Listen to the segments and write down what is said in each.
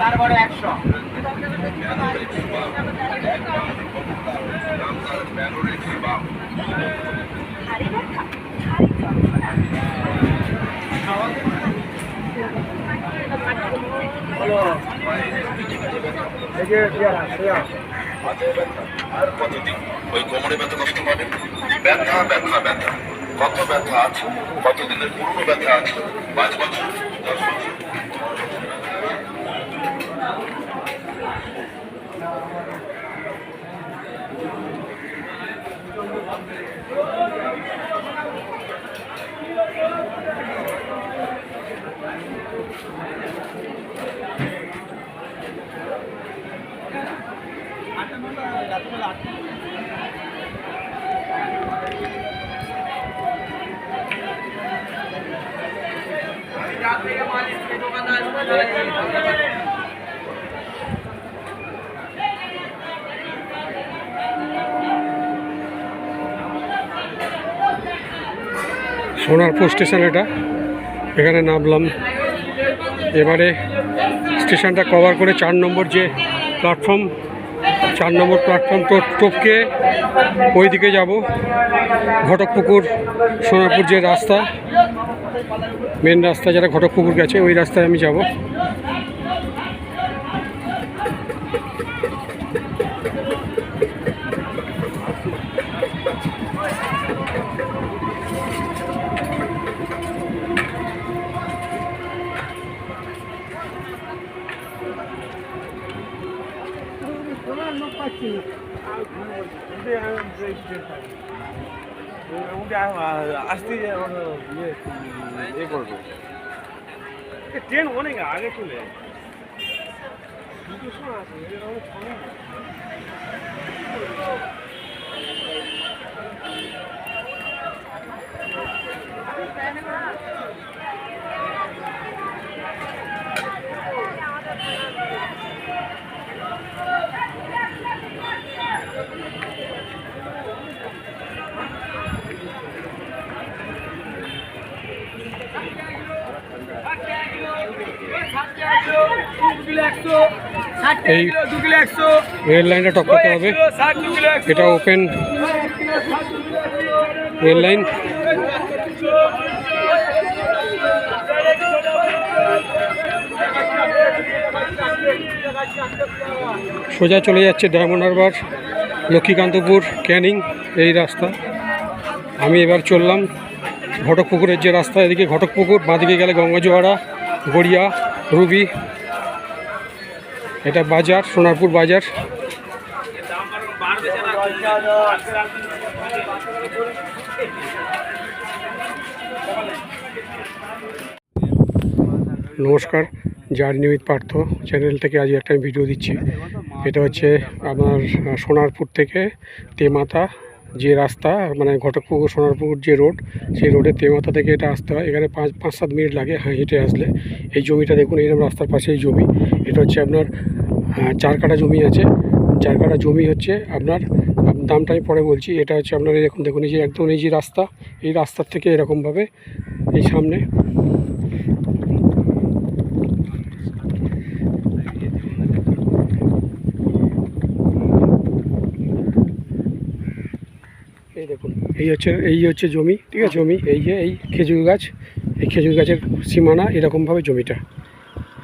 আর কতদিন ওই কোমরে ব্যথা কষ্ট পাবেন? ব্যথা ব্যথা ব্যথা, কত ব্যথা আছে, কতদিনের পুরনো ব্যথা আছে, 5 বছর 10 বছর। সোনারপুর স্টেশন, এটা এখানে নামলাম। এবারে স্টেশনটা কভার করে 4 নম্বর যে প্ল্যাটফর্ম, 4 নম্বর প্ল্যাটফর্ম টপকে ওই দিকে যাব। ঘটকপুকুর সোনারপুর যে রাস্তা, মেন রাস্তা যারা ঘটকপুকুর গেছে ওই রাস্তায় আমি যাব। আসতে ইয়ে করবো, ট্রেন অনেক আগে চলে দুটোর সময় আসে। এই রেল লাইনটা টপকাতে হবে। এটা ওপেন রেল লাইন। সোজা চলে যাচ্ছে ডায়মন্ড হারবার, লক্ষ্মীকান্তপুর, ক্যানিং এই রাস্তা। আমি এবার চললাম ঘটকপুকুরের যে রাস্তা, এদিকে ঘটকপুকুর, বাঁদিকে গেলে গঙ্গাজোয়ারা, গড়িয়া, রুবি। এটা বাজার, সোনারপুর বাজার। নমস্কার, জার্নি উইথ পার্থ চ্যানেল থেকে আজ একটা ভিডিও দিচ্ছি। এটা হচ্ছে আপনার সোনারপুর থেকে তেমাতা যে রাস্তা, মানে ঘটকপুকুর সোনারপুর যে রোড, সেই রোডে তেমাতা থেকে এটা আসতে হয়। এখানে 5-7 মিনিট লাগে হেঁটে আসলে। এই জমিটা দেখুন, এইরকম রাস্তার পাশে এই জমি। এটা হচ্ছে আপনার 4 কাঠা জমি আছে। 4 কাঠা জমি হচ্ছে আপনার, দামটা আমি পরে বলছি। এটা হচ্ছে আপনার এরকম দেখুন, এই যে একদম এই যে রাস্তা, এই রাস্তার থেকে এরকমভাবে এই সামনে এই দেখুন, এই হচ্ছে জমি, ঠিক আছে। জমি এই যে এই খেজুর গাছ, এই খেজুর গাছের সীমানা এরকমভাবে জমিটা।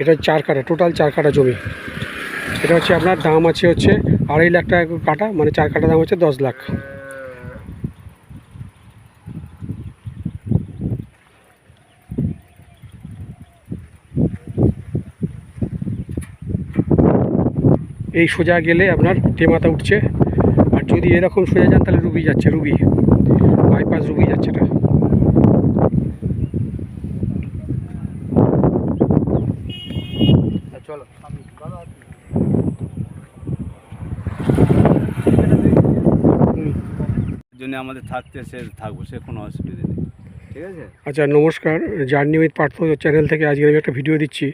এটা 4 কাঠা, টোটাল 4 কাঠা জমি। এটা হচ্ছে আপনার দাম আছে হচ্ছে 2.5 লাখ টাকা কাঠা, মানে 4 কাঠা দাম হচ্ছে 10 লাখ। এই সোজা গেলে আপনার তেমাতা উঠছে, আর যদি এরকম সোজা যান তাহলে রুবি যাচ্ছে, রুবি বাইপাস রুবি যাচ্ছে। এটা চলো জন্য আমাদের থাকতে সে থাকবো, সে কোনো অসুবিধা নেই। ঠিক আছে। আচ্ছা নমস্কার, জার্নি উইথ পার্থ চ্যানেল থেকে আজকে আমি একটা ভিডিও দিচ্ছি।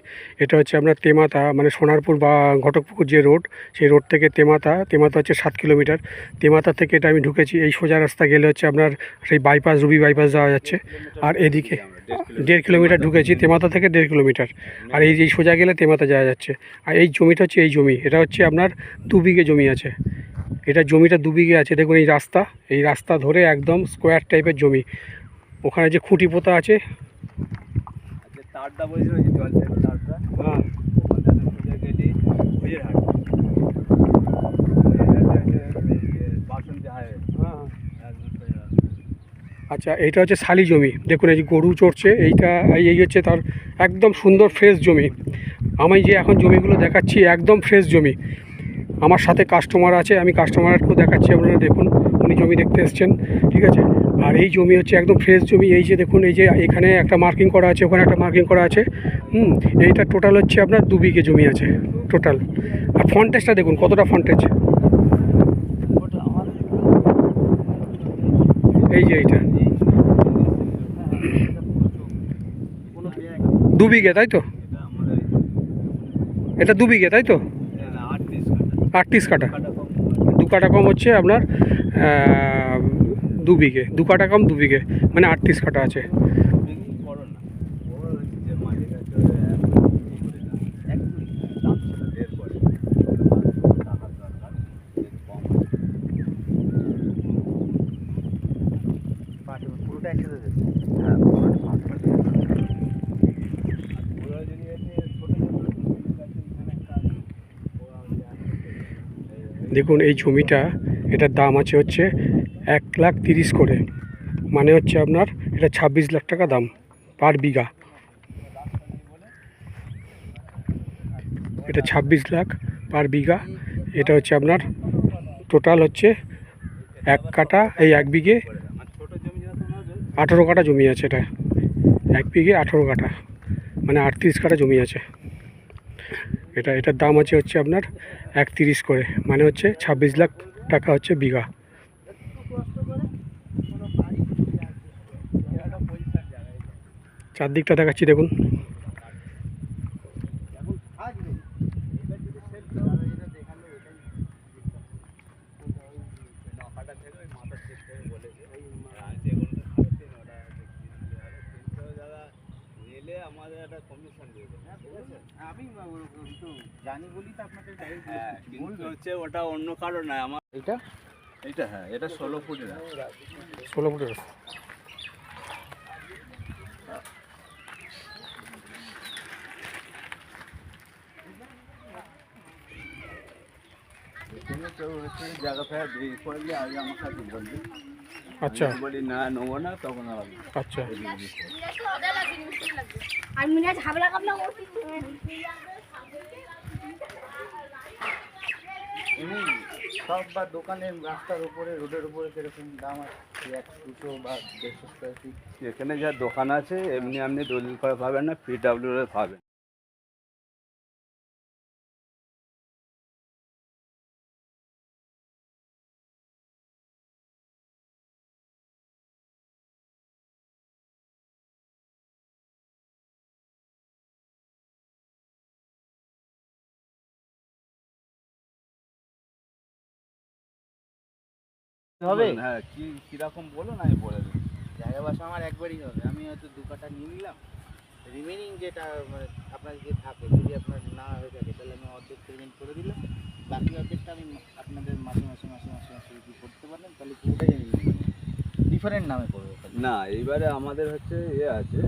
এটা হচ্ছে আপনার তেমাতা মানে সোনারপুর বা ঘটকপুকুর যে রোড, সেই রোড থেকে তেমাতা হচ্ছে 7 কিলোমিটার। তেমাতা থেকে এটা আমি ঢুকেছি, এই সোজা রাস্তা গেলে হচ্ছে আপনার সেই বাইপাস, রুবি বাইপাস যাওয়া যাচ্ছে। আর এদিকে 1.5 কিলোমিটার ঢুকেছি, তেমাতা থেকে 1.5 কিলোমিটার। আর এই সোজা গেলে তেমাতা যাওয়া যাচ্ছে। আর এই জমিটা হচ্ছে এই জমি, এটা হচ্ছে আপনার 2 বিঘে জমি আছে। এটা জমিটা 2 বিঘে আছে। দেখুন এই রাস্তা ধরে একদম স্কোয়ার টাইপের জমি। ওখানে যে খুঁটি পোতা আছে, আচ্ছা তারটা বলছিল যে জল থেকে তারটা হ্যাঁ সোজা গেলি বুঝেরহাট বাসন যায়। হ্যাঁ আচ্ছা, এইটা হচ্ছে শালি জমি। দেখুন এই যে গরু চড়ছে, এই হচ্ছে তার একদম সুন্দর ফ্রেশ জমি। আমি যে এখন জমিগুলো দেখাচ্ছি একদম ফ্রেশ জমি। আমার সাথে কাস্টমার আছে, আমি কাস্টমারকেও দেখাচ্ছি, আপনারা দেখুন, উনি জমি দেখতে এসছেন, ঠিক আছে। আর এই জমি হচ্ছে একদম ফ্রেশ জমি। এই যে দেখুন, এই যে এখানে একটা মার্কিং করা আছে, ওখানে একটা মার্কিং করা আছে। এইটা টোটাল হচ্ছে আপনার 2 বিঘে জমি আছে টোটাল। আর ফন্টেজটা দেখুন কতটা ফন্টেজ, এই যে এইটা 2 বিঘে, তাই তো? এটা 2 বিঘে, তাই তো? 38 কাঠা, 2 কাঠা কম হচ্ছে আপনার 2 বিঘে, 2 কাঠা কম 2 বিঘে, মানে 38 কাঠা আছে। দেখুন এই জমিটা, এটার দাম আছে হচ্ছে 1,30,000 করে, মানে হচ্ছে আপনার এটা 26 লাখ টাকা দাম পার বিঘা। এটা 26 লাখ পার বিঘা। এটা হচ্ছে আপনার টোটাল হচ্ছে 1 কাঠা, এই 1 বিঘে 18 কাঠা জমি আছে। এটা 1 বিঘে 18 কাঠা, মানে 38 কাঠা জমি আছে। এটার দাম আছে হচ্ছে আপনার 1,30,000 করে, মানে হচ্ছে 26 লাখ টাকা হচ্ছে বিঘা। চারদিকটা দেখাচ্ছি দেখুন। আমাদের একটা কমিশন দেবে, আমি তো জানি বলি তো আপনাকে কিন্তু হচ্ছে ওটা অন্য কারণ নয়। আমার এইটা হ্যাঁ, এটা 16 ফুটের, 16 ফুটের। কেউ হচ্ছে জায়গা ফেরা দিয়ে করলে আগে আমার কাছে বলবি। আচ্ছা বলি না নেবো না, তখন আচ্ছা সব বা দোকানের রাস্তার উপরে, রোডের উপরে কিরকম দাম আছে? 100-200 বা 150 স্কোয়ার ফিট। এখানে যা দোকান আছে এমনি আপনি দলিল করে পাবেন না, PW পাবেন। হবে হ্যাঁ, কিরকম বলুন আমি বলে দিই। জায়গা বাসা আমার একবারই হবে। আমি হয়তো 2 কাঠা নিয়ে নিলাম, রিমেনিং যেটা মানে আপনার যে থাকে, যদি আপনার না হয়ে থাকে তাহলে আমি অর্ধেক পেমেন্ট করে দিলাম, বাকি অর্ধেকটা আমি আপনাদের মাসে যদি করতে পারেন তাহলে পুরোটাই আমি ডিফারেন্ট নামে করবো না। এইবারে আমাদের হচ্ছে আছে